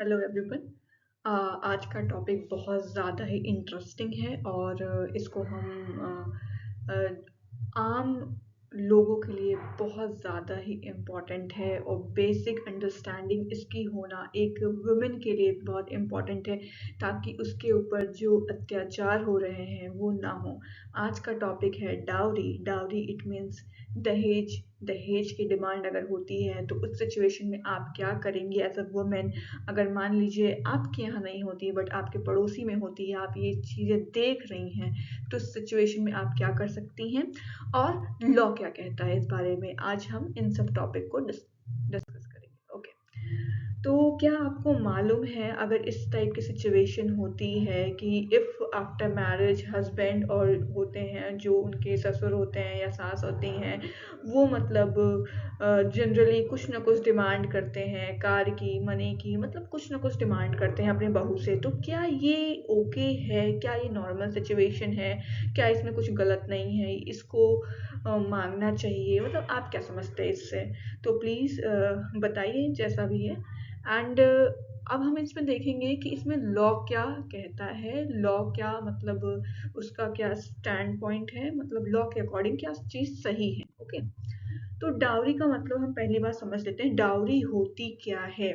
Hello everyone. आज का topic बहुत ज़्यादा ही इंटरेस्टिंग है और इसको हम आम लोगों के लिए बहुत ज़्यादा ही इम्पॉर्टेंट है और बेसिक अंडरस्टैंडिंग इसकी होना एक वुमेन के लिए बहुत इम्पॉर्टेंट है ताकि उसके ऊपर जो अत्याचार हो रहे हैं वो ना हो। आज का टॉपिक है डाउरी। डाउरी इट मीन्स दहेज। दहेज की डिमांड अगर होती है तो उस सिचुएशन में आप क्या करेंगी एज अ वुमेन। अगर मान लीजिए आपके यहाँ नहीं होती है बट आपके पड़ोसी में होती है, आप ये चीज़ें देख रही हैं, तो इस सिचुएशन में आप क्या कर सकती हैं और लॉ क्या कहता है इस बारे में आज हम इन सब टॉपिक को डिस्कस करेंगे। ओके, तो क्या आपको मालूम है अगर इस टाइप की सिचुएशन होती है कि इफ़ आफ्टर मैरिज हस्बैंड और होते हैं जो उनके ससुर होते हैं या सास होती हैं, वो मतलब जनरली कुछ ना कुछ डिमांड करते हैं, कार की, मनी की, मतलब कुछ ना कुछ डिमांड करते हैं अपने बहू से, तो क्या ये ओके है? क्या ये नॉर्मल सिचुएशन है? क्या इसमें कुछ गलत नहीं है? इसको मांगना चाहिए? मतलब आप क्या समझते हैं इससे? तो प्लीज़ बताइए जैसा भी है। एंड अब हम इसमें देखेंगे कि इसमें लॉ क्या कहता है, लॉ क्या मतलब उसका क्या स्टैंड पॉइंट है, मतलब लॉ के अकॉर्डिंग क्या चीज़ सही है। ओके, तो डाउरी का मतलब हम पहली बार समझ लेते हैं, डाउरी होती क्या है।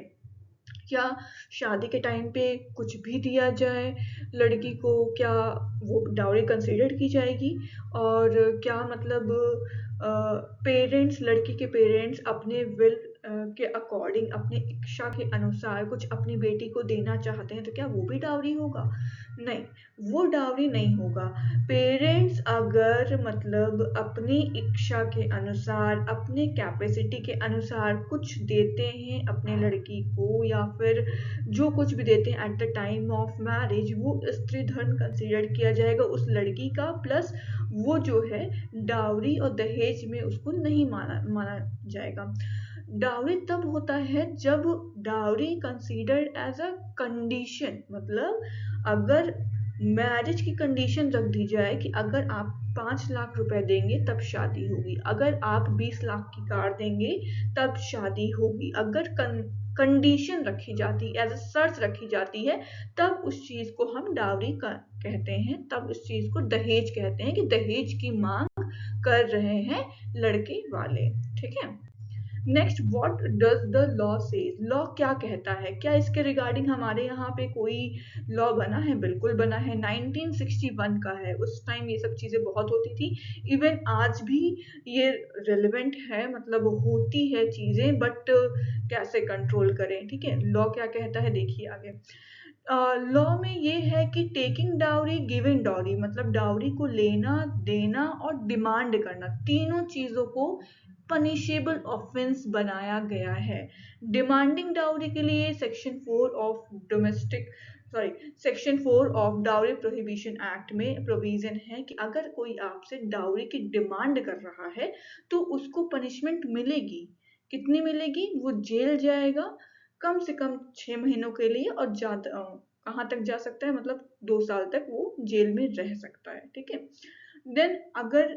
क्या शादी के टाइम पे कुछ भी दिया जाए लड़की को, क्या वो डाउरी कंसिडर की जाएगी? और क्या मतलब पेरेंट्स, लड़की के पेरेंट्स अपने विल के अकॉर्डिंग, अपनी इच्छा के अनुसार कुछ अपनी बेटी को देना चाहते हैं तो क्या वो भी डाउरी होगा? नहीं, वो डाउरी नहीं होगा। पेरेंट्स अगर मतलब अपनी इच्छा के अनुसार, अपने कैपेसिटी के अनुसार कुछ देते हैं अपने लड़की को या फिर जो कुछ भी देते हैं at the time of marriage, वो स्त्री धन कंसीडर किया जाएगा उस लड़की का, प्लस वो जो है डाउरी और दहेज में उसको नहीं माना माना जाएगा। डाउरी तब होता है जब dowry considered as a condition, मतलब अगर मैरिज की कंडीशन रख दी जाए कि अगर आप 5 लाख रुपए देंगे तब शादी होगी, अगर आप 20 लाख की कार देंगे तब शादी होगी, अगर कंडीशन रखी जाती, एज अ शर्त रखी जाती है, तब उस चीज को हम डाउरी कहते हैं, तब उस चीज को दहेज कहते हैं कि दहेज की मांग कर रहे हैं लड़के वाले। ठीक है, next, what does the law says? Law क्या कहता है? क्या इसके रिगार्डिंग हमारे यहाँ पे कोई लॉ बना है? बिल्कुल बना है, 1961 का है। उस टाइम ये सब चीजें बहुत होती थी, इवन आज भी ये रिलेवेंट है, मतलब होती है चीजें, बट कैसे कंट्रोल करें। ठीक है, लॉ क्या कहता है देखिए आगे। लॉ में ये है कि टेकिंग डाउरी, गिविंग डाउरी, मतलब डाउरी को लेना, देना और डिमांड करना, तीनों चीजों को पनिशेबल ऑफेंस बनाया गया है। डिमांडिंग डाउरी के लिए section 4 of dowry prohibition act में प्रोविजन है कि अगर कोई आपसे डाउरी की डिमांड कर रहा है तो उसको पनिशमेंट मिलेगी। कितनी मिलेगी? वो जेल जाएगा कम से कम 6 महीनों के लिए, और ज्यादा कहाँ तक जा सकता है, मतलब 2 साल तक वो जेल में रह सकता है। ठीक है, देन अगर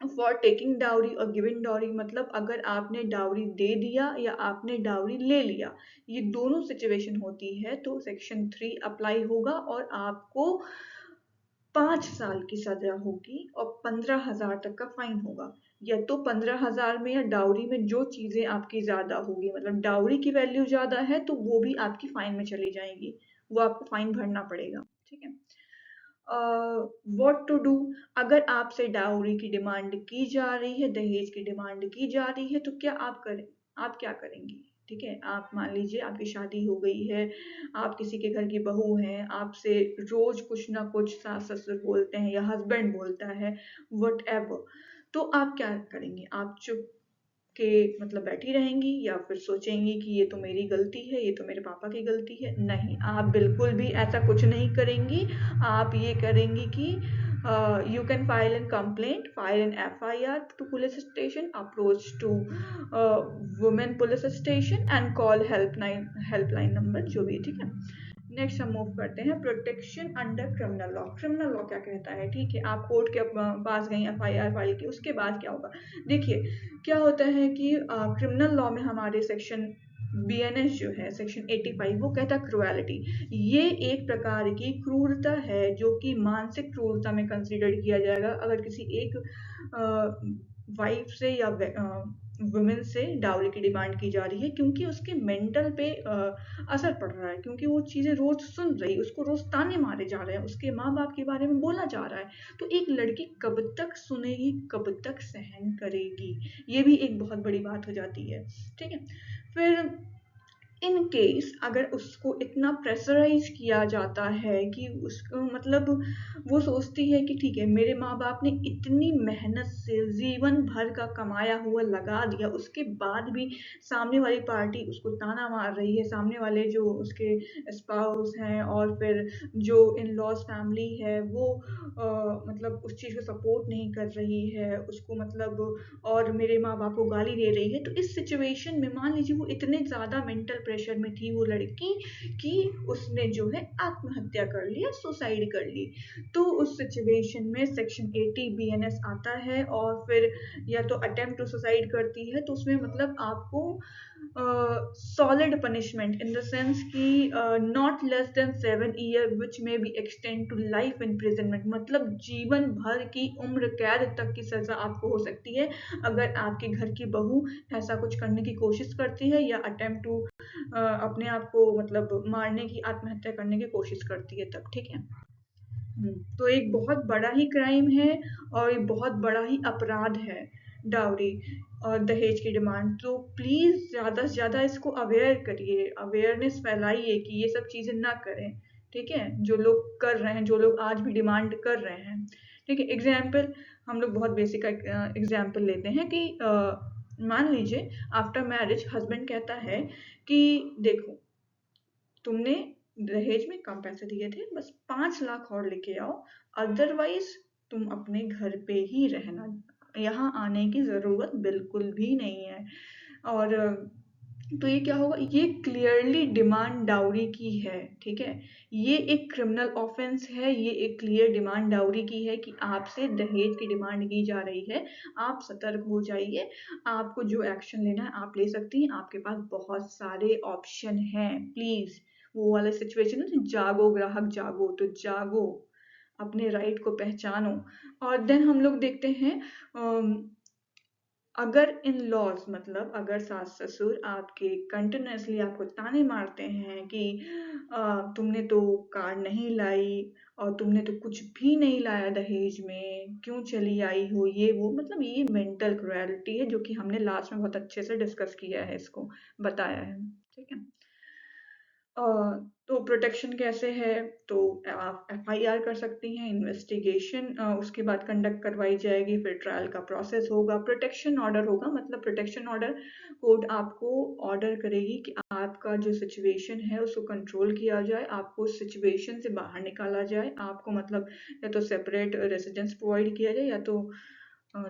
फॉर टेकिंग डाउरी और गिविंग डाउरी, मतलब अगर आपने डाउरी दे दिया या आपने डाउरी ले लिया, ये दोनों सिचुएशन होती है तो सेक्शन 3 अप्लाई होगा और आपको 5 साल की सजा होगी और 15,000 तक का फाइन होगा। या तो 15,000 में या डाउरी में जो चीजें आपकी ज्यादा होगी, मतलब डाउरी की वैल्यू ज्यादा है तो वो भी आपकी फाइन में चली जाएगी, वो आपको फाइन भरना पड़ेगा। ठीक है, व्हाट टू डू? अगर आपसे डाउरी की डिमांड की जा रही है, दहेज की डिमांड की जा रही है, तो क्या आप करें? आप क्या करेंगी? ठीक है, आप मान लीजिए आपकी शादी हो गई है, आप किसी के घर की बहू हैं, आपसे रोज कुछ ना कुछ सास ससुर बोलते हैं या हस्बैंड बोलता है, वट एवर, तो आप क्या करेंगे? आप चुप के मतलब बैठी रहेंगी या फिर सोचेंगी कि ये तो मेरी गलती है, ये तो मेरे पापा की गलती है? नहीं, आप बिल्कुल भी ऐसा कुछ नहीं करेंगी। आप ये करेंगी कि you can file an complaint, file an FIR to police station, approach to women police station and call helpline number जो भी है। ठीक है, नेक्स्ट हम मूव करते हैं protection under criminal law. Criminal law क्या कहता है? ठीक है, आप कोर्ट के पास गई, एफआईआर फाइल की, उसके बाद क्या होगा देखिए। क्या होता है कि क्रिमिनल लॉ में हमारे सेक्शन बीएनएस जो है सेक्शन 85 वो कहता है क्रुएलिटी। ये एक प्रकार की क्रूरता है जो कि मानसिक क्रूरता में कंसीडर किया जाएगा अगर किसी एक वाइफ से या वुमेन से डाउरी की डिमांड की जा रही है, क्योंकि उसके मेंटल पे असर पड़ रहा है, क्योंकि वो चीज़ें रोज सुन रही है, उसको रोज ताने मारे जा रहे हैं, उसके माँ बाप के बारे में बोला जा रहा है। तो एक लड़की कब तक सुनेगी, कब तक सहन करेगी, ये भी एक बहुत बड़ी बात हो जाती है। ठीक है, फिर इन केस अगर उसको इतना प्रेशराइज किया जाता है कि उसको मतलब वो सोचती है कि ठीक है मेरे माँ बाप ने इतनी मेहनत से जीवन भर का कमाया हुआ लगा दिया, उसके बाद भी सामने वाली पार्टी उसको ताना मार रही है, सामने वाले जो उसके स्पाउस हैं और फिर जो इन लॉज फैमिली है वो मतलब उस चीज़ को सपोर्ट नहीं कर रही है उसको, मतलब और मेरे माँ बाप को गाली दे रही है। तो इस सिचुएशन में मान लीजिए वो इतने ज़्यादा मेंटल प्रेशर में थी वो लड़की कि उसने जो है आत्महत्या कर लिया, सुसाइड कर ली। तो उस सिचुएशन में सेक्शन 80 बीएनएस आता है और फिर या तो अटेम्प्ट टू सुसाइड करती है तो उसमें मतलब आपको solid punishment in the sense कि not less than 7 year which may be extend to life imprisonment, मतलब जीवन भर की उम्र कैद तक की सजा आपको हो सकती है अगर आपके घर की बहू ऐसा कुछ करने की कोशिश करती है या अटेम्प्ट टू अपने आप को मतलब मारने की, आत्महत्या करने की कोशिश करती है तब। ठीक है, तो एक बहुत बड़ा ही क्राइम है और एक बहुत बड़ा ही अपराध है डाउरी और दहेज की डिमांड। तो प्लीज़ ज़्यादा से ज़्यादा इसको अवेयर करिए, अवेयरनेस फैलाइए कि ये सब चीज़ें ना करें। ठीक है, जो लोग कर रहे हैं, जो लोग आज भी डिमांड कर रहे हैं। ठीक है, एग्जाम्पल हम लोग बहुत बेसिक एग्जाम्पल लेते हैं कि मान लीजिए आफ्टर मैरिज हस्बैंड कहता है कि देखो तुमने दहेज में कम पैसे दिए थे, बस 5 लाख और लेके आओ, अदरवाइज तुम अपने घर पे ही रहना, यहाँ आने की ज़रूरत बिल्कुल भी नहीं है। और तो ये क्या होगा, ये क्लियरली डिमांड डाउरी की है। ठीक है, ये एक क्रिमिनल ऑफेंस है, ये एक क्लियर डिमांड डाउरी की है कि आपसे दहेज की डिमांड की जा रही है। आप सतर्क हो जाइए, आपको जो एक्शन लेना है आप ले सकती हैं, आपके पास बहुत सारे ऑप्शन हैं। प्लीज़ वो वाला सिचुएशन है, जागो ग्राहक जागो, तो जागो, अपने राइट को पहचानो। और देन हम लोग देखते हैं अगर इन लॉज मतलब अगर सास ससुर आपके कंटिन्यूअसली आपको ताने मारते हैं कि तुमने तो कार नहीं लाई और तुमने तो कुछ भी नहीं लाया दहेज में, क्यों चली आई हो, ये वो, मतलब ये मेंटल क्रुएलिटी है जो कि हमने लास्ट में बहुत अच्छे से डिस्कस किया है, इसको बताया है। ठीक है, अ, तो प्रोटेक्शन कैसे है, तो आप एफआईआर कर सकती हैं, इन्वेस्टिगेशन उसके बाद कंडक्ट करवाई जाएगी, फिर ट्रायल का प्रोसेस होगा, प्रोटेक्शन ऑर्डर होगा, मतलब प्रोटेक्शन ऑर्डर कोर्ट आपको ऑर्डर करेगी कि आपका जो सिचुएशन है उसको कंट्रोल किया जाए, आपको उस सिचुएशन से बाहर निकाला जाए, आपको मतलब या तो सेपरेट रेसिडेंस प्रोवाइड किया जाए या तो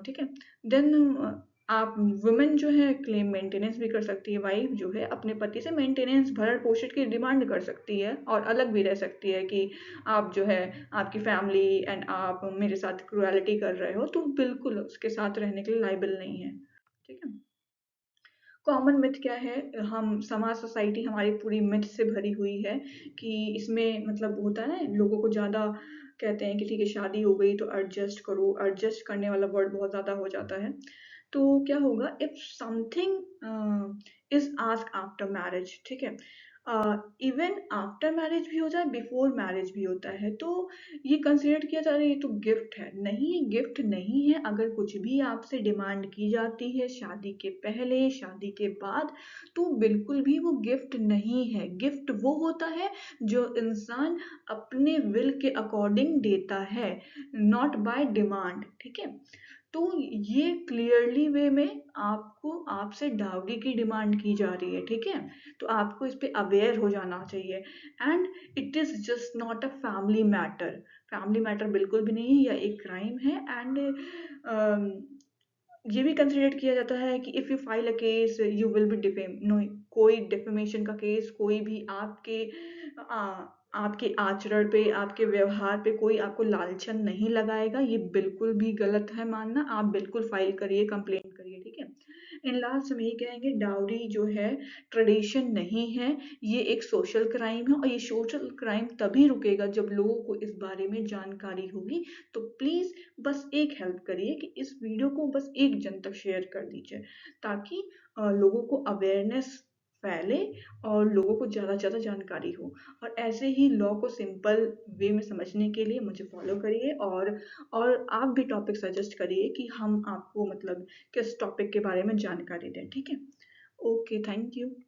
ठीक है, देन आप वुमेन जो है क्लेम मेंटेनेंस भी कर सकती है, वाइफ जो है अपने पति से मेंटेनेंस भरण पोषण की डिमांड कर सकती है और अलग भी रह सकती है कि आप जो है आपकी फैमिली एंड आप मेरे साथ क्रुएलिटी कर रहे हो, तो बिल्कुल उसके साथ रहने के लिए लायबल नहीं है। ठीक है, कॉमन मिथ क्या है, हम समाज सोसाइटी हमारी पूरी मिथ से भरी हुई है कि इसमें मतलब होता है ना, लोगों को ज़्यादा कहते हैं कि ठीक है शादी हो गई तो एडजस्ट करो, एडजस्ट करने वाला वर्ड बहुत ज़्यादा हो जाता है। तो क्या होगा if something is ask after marriage, ठीक है, इवन आफ्टर मैरिज भी हो जाए, बिफोर मैरिज भी होता है, तो ये कंसिडर किया जा रहा है ये तो गिफ्ट है। नहीं, ये गिफ्ट नहीं है। अगर कुछ भी आपसे डिमांड की जाती है शादी के पहले, शादी के बाद, तो बिल्कुल भी वो गिफ्ट नहीं है। गिफ्ट वो होता है जो इंसान अपने विल के अकॉर्डिंग देता है, नॉट बाय डिमांड। ठीक है, तो ये क्लियरली वे में आपको आपसे डाउरी की डिमांड की जा रही है। ठीक है, तो आपको इस पे अवेयर हो जाना चाहिए। And it is just not a family matter, family matter बिल्कुल भी नहीं है, यह एक क्राइम है। एंड ये भी कंसिडर किया जाता है कि if you file a case you will be defame, no, कोई डिफेमेशन का केस कोई भी आपके आचरण पे, आपके व्यवहार पे कोई आपको लांछन नहीं लगाएगा। ये बिल्कुल भी गलत है मानना, आप बिल्कुल फाइल करिए, कंप्लेंट करिए। ठीक है, इन लास्ट हम यही कहेंगे डाउरी जो है ट्रेडिशन नहीं है, ये एक सोशल क्राइम है और ये सोशल क्राइम तभी रुकेगा जब लोगों को इस बारे में जानकारी होगी। तो प्लीज़ बस एक हेल्प करिए कि इस वीडियो को बस एक जन तक शेयर कर दीजिए ताकि लोगों को अवेयरनेस फैले और लोगों को ज़्यादा से ज़्यादा जानकारी हो। और ऐसे ही लॉ को सिंपल वे में समझने के लिए मुझे फॉलो करिए और आप भी टॉपिक सजेस्ट करिए कि हम आपको मतलब किस टॉपिक के बारे में जानकारी दें, ठीक है? Okay, thank you.